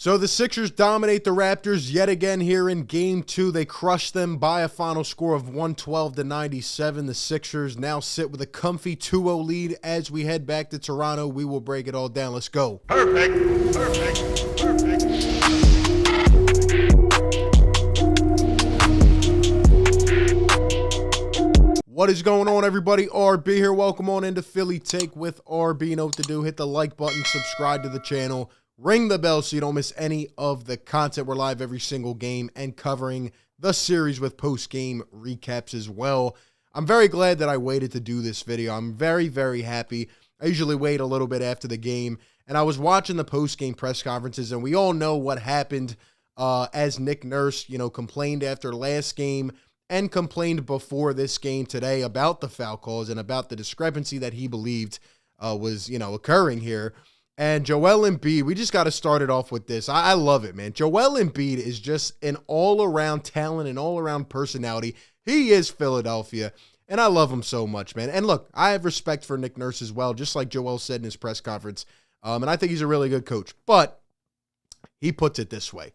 So the Sixers dominate the Raptors yet again here in Game 2. They crush them by a final score of 112-97. The Sixers now sit with a comfy 2-0 lead as we head back to Toronto. We will break it all down. Let's go. Perfect, perfect, perfect. What is going on, everybody? RB here. Welcome on into Philly Take with RB. You know what to do. Hit the like button, subscribe to the channel. Ring the bell so you don't miss any of the content. We're live every single game and covering the series with post-game recaps as well. I'm very glad that I waited to do this video. I'm very, very happy. I usually wait a little bit after the game, and I was watching the post-game press conferences, and we all know what happened as Nick Nurse, complained after last game and complained before this game today about the foul calls and about the discrepancy that he believed was, occurring here. And Joel Embiid, we just got to start it off with this. I love it, man. Joel Embiid is just an all-around talent and all-around personality. He is Philadelphia, and I love him so much, man. And look, I have respect for Nick Nurse as well, just like Joel said in his press conference. And I think he's a really good coach. But he puts it this way.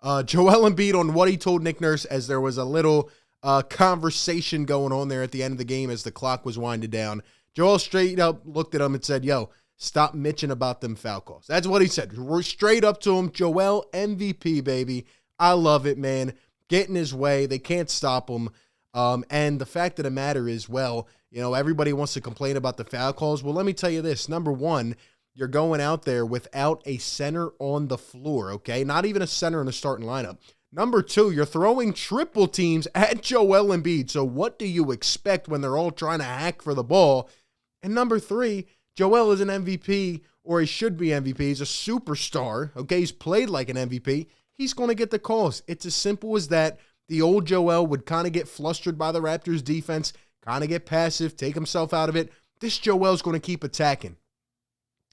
Joel Embiid, on what he told Nick Nurse, as there was a little conversation going on there at the end of the game as the clock was winding down, Joel straight up looked at him and said, yo, stop bitching about them foul calls. That's what he said. We're straight up to him. Joel, MVP, baby. I love it, man. Get in his way. They can't stop him. And the fact of the matter is, well, everybody wants to complain about the foul calls. Well, let me tell you this. Number one, you're going out there without a center on the floor, okay? Not even a center in the starting lineup. Number two, you're throwing triple teams at Joel Embiid. So what do you expect when they're all trying to hack for the ball? And number three, Joel is an MVP, or he should be MVP. He's a superstar, okay? He's played like an MVP. He's going to get the calls. It's as simple as that. The old Joel would kind of get flustered by the Raptors' defense, kind of get passive, take himself out of it. This Joel's going to keep attacking.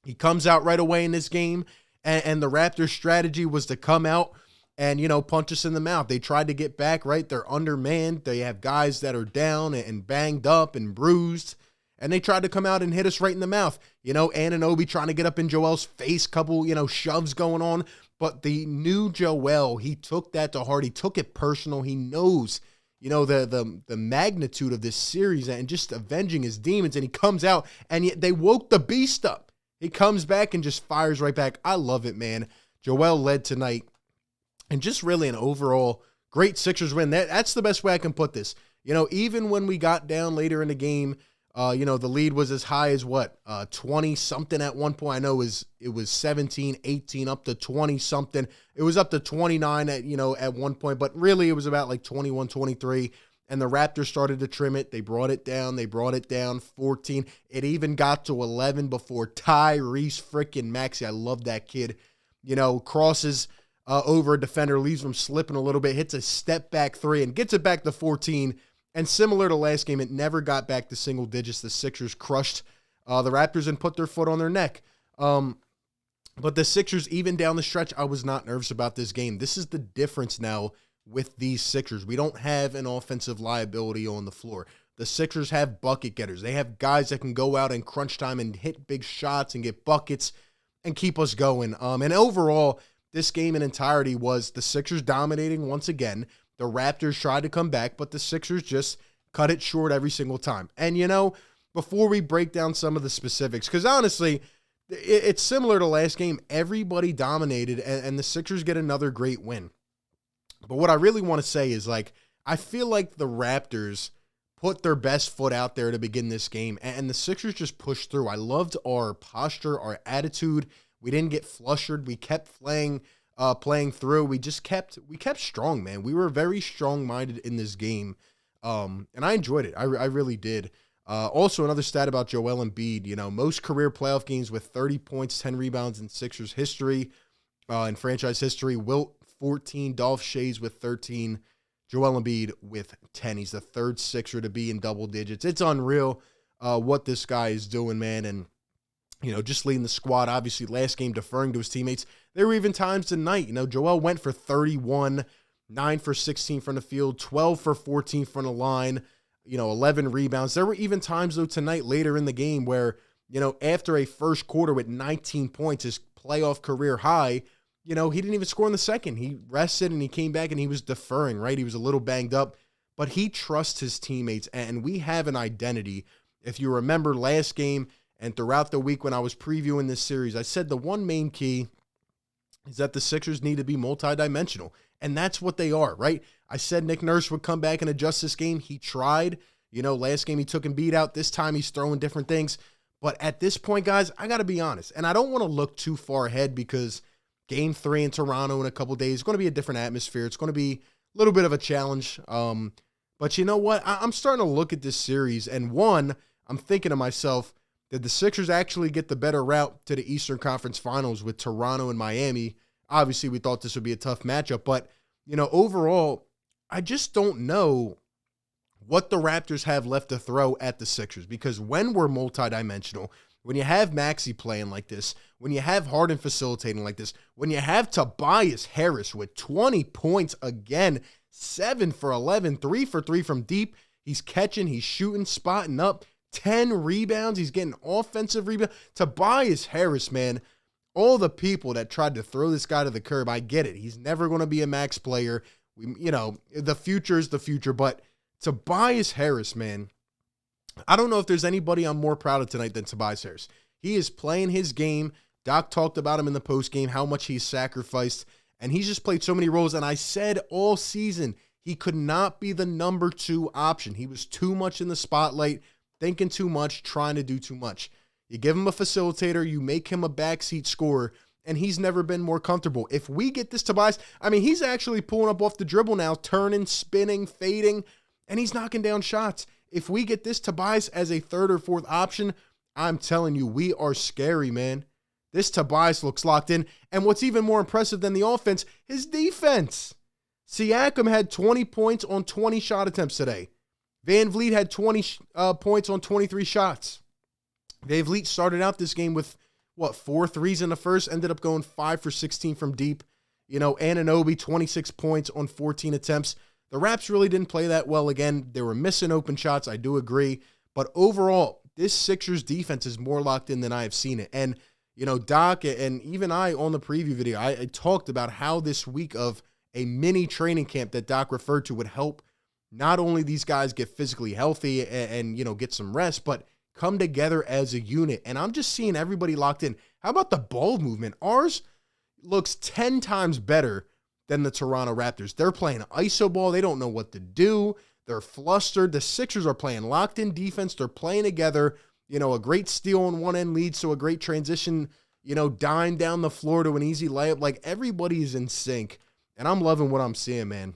He comes out right away in this game, and the Raptors' strategy was to come out and, punch us in the mouth. They tried to get back, right? They're undermanned. They have guys that are down and banged up and bruised. And they tried to come out and hit us right in the mouth. Anunoby trying to get up in Joel's face, couple, shoves going on. But the new Joel, he took that to heart. He took it personal. He knows, the magnitude of this series and just avenging his demons. And he comes out, and yet they woke the beast up. He comes back and just fires right back. I love it, man. Joel led tonight. And just really an overall great Sixers win. That's the best way I can put this. Even when we got down later in the game, the lead was as high as 20-something at one point. I know it was 17, 18, up to 20-something. It was up to 29 at one point, but really it was about like 21, 23, and the Raptors started to trim it. They brought it down 14. It even got to 11 before Tyrese freaking Maxey. I love that kid. Crosses over a defender, leaves him slipping a little bit, hits a step back three, and gets it back to 14. And similar to last game, it never got back to single digits. The Sixers crushed the Raptors and put their foot on their neck. But the Sixers, even down the stretch, I was not nervous about this game. This is the difference now with these Sixers. We don't have an offensive liability on the floor. The Sixers have bucket getters. They have guys that can go out in crunch time and hit big shots and get buckets and keep us going. And overall, this game in entirety was the Sixers dominating once again. The Raptors tried to come back, but the Sixers just cut it short every single time. And, before we break down some of the specifics, because honestly, it's similar to last game. Everybody dominated, and the Sixers get another great win. But what I really want to say is, I feel like the Raptors put their best foot out there to begin this game, and the Sixers just pushed through. I loved our posture, our attitude. We didn't get flustered. We kept playing through. We kept strong, man. We were very strong-minded in this game, and I enjoyed it. I really did. Also, another stat about Joel Embiid, most career playoff games with 30 points, 10 rebounds in Sixers history, in franchise history. Wilt, 14, Dolph Schayes with 13, Joel Embiid with 10. He's the third Sixer to be in double digits. It's unreal what this guy is doing, man, and just leading the squad. Obviously, last game deferring to his teammates. There were even times tonight, Joel went for 31, 9 for 16 from the field, 12 for 14 from the line, 11 rebounds. There were even times, though, tonight later in the game where, after a first quarter with 19 points, his playoff career high, he didn't even score in the second. He rested and he came back and he was deferring, right? He was a little banged up, but he trusts his teammates, and we have an identity. If you remember last game and throughout the week when I was previewing this series, I said the one main key is that the Sixers need to be multidimensional, and that's what they are, right? I said Nick Nurse would come back and adjust this game. He tried. Last game he took Embiid out. This time he's throwing different things. But at this point, guys, I got to be honest, and I don't want to look too far ahead because Game 3 in Toronto in a couple days is going to be a different atmosphere. It's going to be a little bit of a challenge. But you know what? I'm starting to look at this series, and one, I'm thinking to myself, did the Sixers actually get the better route to the Eastern Conference Finals with Toronto and Miami? Obviously, we thought this would be a tough matchup, but, overall, I just don't know what the Raptors have left to throw at the Sixers, because when we're multidimensional, when you have Maxey playing like this, when you have Harden facilitating like this, when you have Tobias Harris with 20 points again, 7 for 11, 3 for 3 from deep, he's catching, he's shooting, spotting up, 10 rebounds, he's getting offensive rebounds. Tobias Harris, man, all the people that tried to throw this guy to the curb, I get it. He's never going to be a max player. The future is the future, but Tobias Harris, man, I don't know if there's anybody I'm more proud of tonight than Tobias Harris. He is playing his game. Doc talked about him in the postgame, how much he's sacrificed, and he's just played so many roles. And I said all season he could not be the number 2 option. He was too much in the spotlight, thinking too much, trying to do too much. You give him a facilitator, you make him a backseat scorer, and he's never been more comfortable. If we get this Tobias, he's actually pulling up off the dribble now, turning, spinning, fading, and he's knocking down shots. If we get this Tobias as a 3rd or 4th option, I'm telling you, we are scary, man. This Tobias looks locked in. And what's even more impressive than the offense, his defense. Siakam had 20 points on 20 shot attempts today. Van Vliet had 20 points on 23 shots. Van Vliet started out this game with, 4 threes in the first, ended up going 5 for 16 from deep. Anunoby, 26 points on 14 attempts. The Raps really didn't play that well again. They were missing open shots, I do agree. But overall, this Sixers defense is more locked in than I have seen it. And, Doc and even I on the preview video, I talked about how this week of a mini training camp that Doc referred to would help not only these guys get physically healthy and get some rest, but come together as a unit. And I'm just seeing everybody locked in. How about the ball movement? Ours looks 10 times better than the Toronto Raptors. They're playing iso ball. They don't know what to do. They're flustered. The Sixers are playing locked in defense. They're playing together. A great steal on one end leads to a great transition, dime down the floor to an easy layup. Like, everybody is in sync, and I'm loving what I'm seeing, man.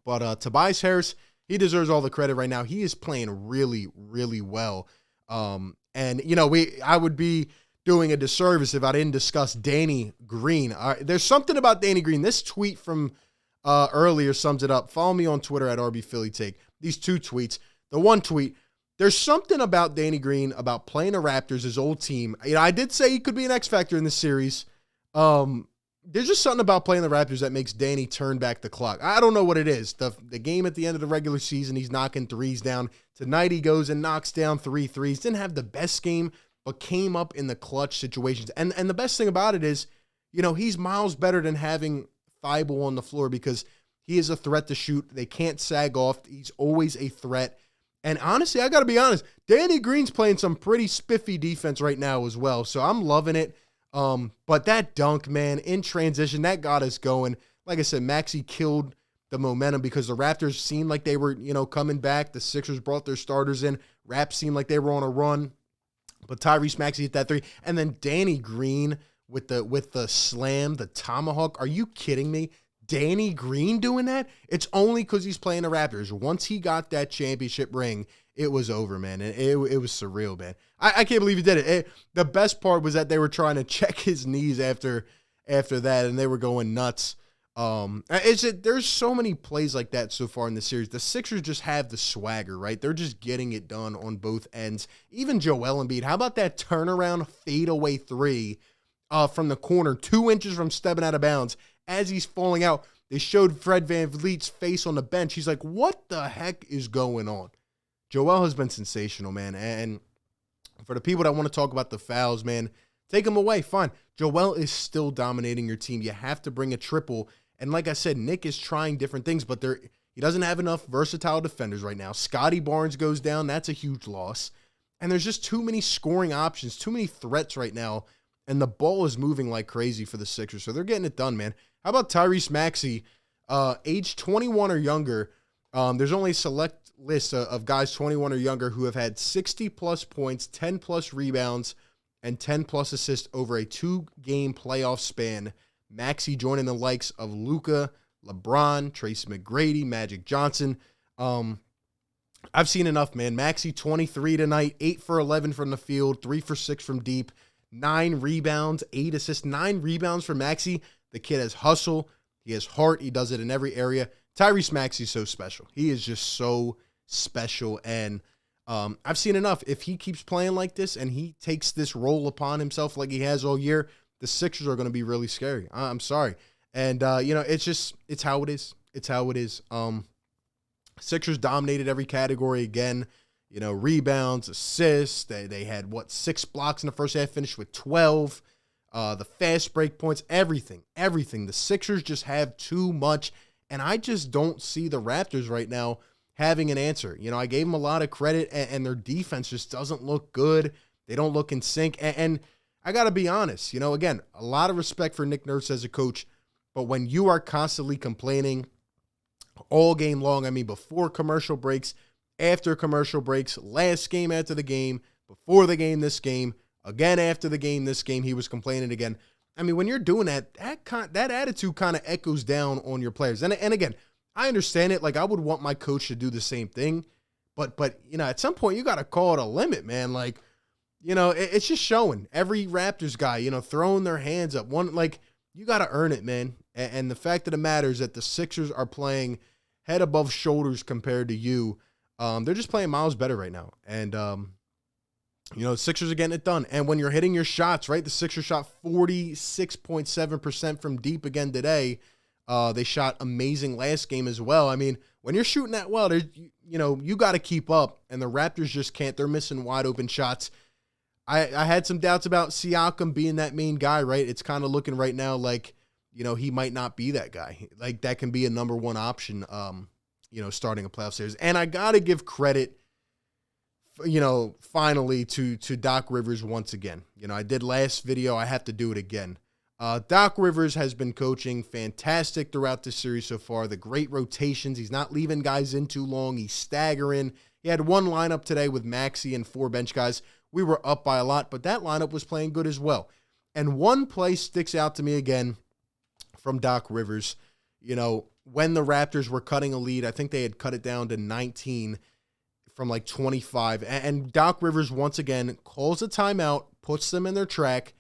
But Tobias Harris, he deserves all the credit right now. He is playing really, really well. And I would be doing a disservice if I didn't discuss Danny Green. There's something about Danny Green. This tweet from earlier sums it up. Follow me on Twitter at RBPhillyTake. These 2 tweets. The one tweet, there's something about Danny Green, about playing the Raptors, his old team. I did say he could be an X factor in this series. There's just something about playing the Raptors that makes Danny turn back the clock. I don't know what it is. The game at the end of the regular season, he's knocking threes down. Tonight he goes and knocks down 3 threes. Didn't have the best game, but came up in the clutch situations. And the best thing about it is, he's miles better than having Thibault on the floor because he is a threat to shoot. They can't sag off. He's always a threat. And honestly, I got to be honest, Danny Green's playing some pretty spiffy defense right now as well. So I'm loving it. But that dunk, man, in transition, that got us going. Like I said, Maxey killed the momentum because the Raptors seemed like they were, coming back. The Sixers brought their starters in. Raps seemed like they were on a run. But Tyrese Maxey hit that 3. And then Danny Green with the slam, the tomahawk. Are you kidding me? Danny Green doing that? It's only because he's playing the Raptors. Once he got that championship ring, it was over, man. And it was surreal, man. I can't believe he did it. The best part was that they were trying to check his knees after that, and they were going nuts. There's so many plays like that so far in the series. The Sixers just have the swagger, right? They're just getting it done on both ends. Even Joel Embiid, how about that turnaround fadeaway 3 from the corner, 2 inches from stepping out of bounds? As he's falling out, they showed Fred VanVleet's face on the bench. He's like, what the heck is going on? Joel has been sensational, man. And for the people that want to talk about the fouls, man, take them away. Fine. Joel is still dominating your team. You have to bring a triple. And like I said, Nick is trying different things, but he doesn't have enough versatile defenders right now. Scotty Barnes goes down. That's a huge loss. And there's just too many scoring options, too many threats right now. And the ball is moving like crazy for the Sixers. So they're getting it done, man. How about Tyrese Maxey, age 21 or younger? There's only a select list of guys 21 or younger who have had 60-plus points, 10-plus rebounds, and 10-plus assists over a 2-game playoff span. Maxey joining the likes of Luka, LeBron, Tracy McGrady, Magic Johnson. I've seen enough, man. Maxey 23 tonight, 8 for 11 from the field, 3 for 6 from deep, 9 rebounds, 8 assists, 9 rebounds for Maxey. The kid has hustle. He has heart. He does it in every area. Tyrese Maxey's so special. He is just so special, and I've seen enough. If he keeps playing like this and he takes this role upon himself like he has all year, the Sixers are going to be really scary. I'm sorry. And, it's how it is. It's how it is. Sixers dominated every category again. Rebounds, assists. They had, 6 blocks in the first half, finished with 12. The fast break points, everything. The Sixers just have too much, and I just don't see the Raptors right now having an answer. I gave them a lot of credit, and their defense just doesn't look good. They don't look in sync, and I got to be honest, again, a lot of respect for Nick Nurse as a coach, but when you are constantly complaining all game long, before commercial breaks, after commercial breaks, last game after the game, before the game, this game, again after the game, this game, he was complaining again. When you're doing that attitude kind of echoes down on your players. And again, I understand it. Like, I would want my coach to do the same thing, but at some point you got to call it a limit, man. Like, it's just showing. Every Raptors guy, throwing their hands up. You got to earn it, man. And the fact of the matter is that the Sixers are playing head above shoulders compared to you. They're just playing miles better right now. And, the Sixers are getting it done. And when you're hitting your shots, right, the Sixers shot 46.7% from deep again today. They shot amazing last game as well. When you're shooting that well, you got to keep up. And the Raptors just can't. They're missing wide open shots. I had some doubts about Siakam being that main guy, right? It's kind of looking right now like, he might not be that guy. Like, that can be a number one option, starting a playoff series. And I got to give credit, finally to Doc Rivers once again. I did last video. I have to do it again. Doc Rivers has been coaching fantastic throughout this series so far. The great rotations. He's not leaving guys in too long. He's staggering. He had one lineup today with Maxey and 4 bench guys. We were up by a lot, but that lineup was playing good as well. And one play sticks out to me again from Doc Rivers. When the Raptors were cutting a lead, I think they had cut it down to 19 from 25. And Doc Rivers, once again, calls a timeout, puts them in their track,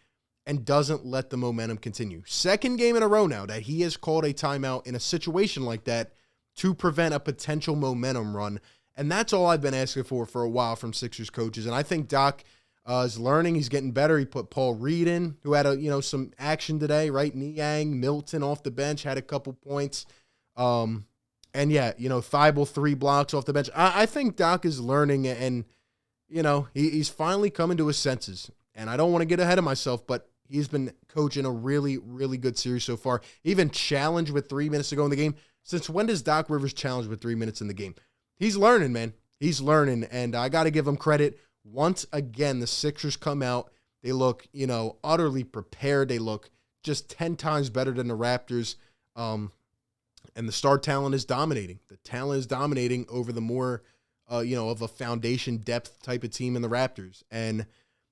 and doesn't let the momentum continue. Second game in a row now that he has called a timeout in a situation like that to prevent a potential momentum run. And that's all I've been asking for a while from Sixers coaches. And I think Doc is learning. He's getting better. He put Paul Reed in, who had some action today, right? Niang, Milton off the bench, had a couple points. And yeah, Thibault 3 blocks off the bench. I think Doc is learning, and, he's finally coming to his senses. And I don't want to get ahead of myself, but he's been coaching a really, really good series so far. He even challenged with 3 minutes to go in the game. Since when does Doc Rivers challenge with 3 minutes in the game? He's learning, man. He's learning, and I got to give him credit. Once again, the Sixers come out. They look, utterly prepared. They look just 10 times better than the Raptors. And the star talent is dominating. The talent is dominating over the more, of a foundation depth type of team in the Raptors. And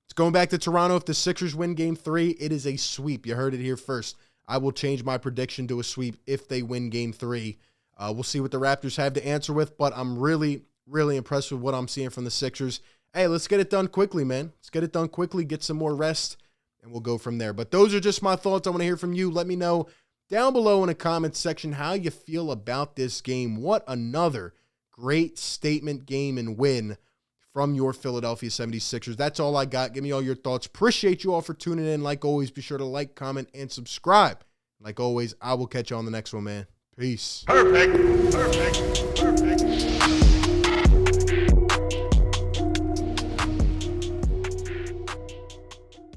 it's going back to Toronto. If the Sixers win Game 3, it is a sweep. You heard it here first. I will change my prediction to a sweep if they win Game 3. We'll see what the Raptors have to answer with, but I'm really, really impressed with what I'm seeing from the Sixers. Hey, let's get it done quickly, man. Let's get it done quickly, get some more rest, and we'll go from there. But those are just my thoughts. I want to hear from you. Let me know down below in the comments section how you feel about this game. What another great statement game and win from your Philadelphia 76ers. That's all I got. Give me all your thoughts. Appreciate you all for tuning in. Like always, be sure to like, comment, and subscribe. Like always, I will catch you on the next one, man. Peace. Perfect.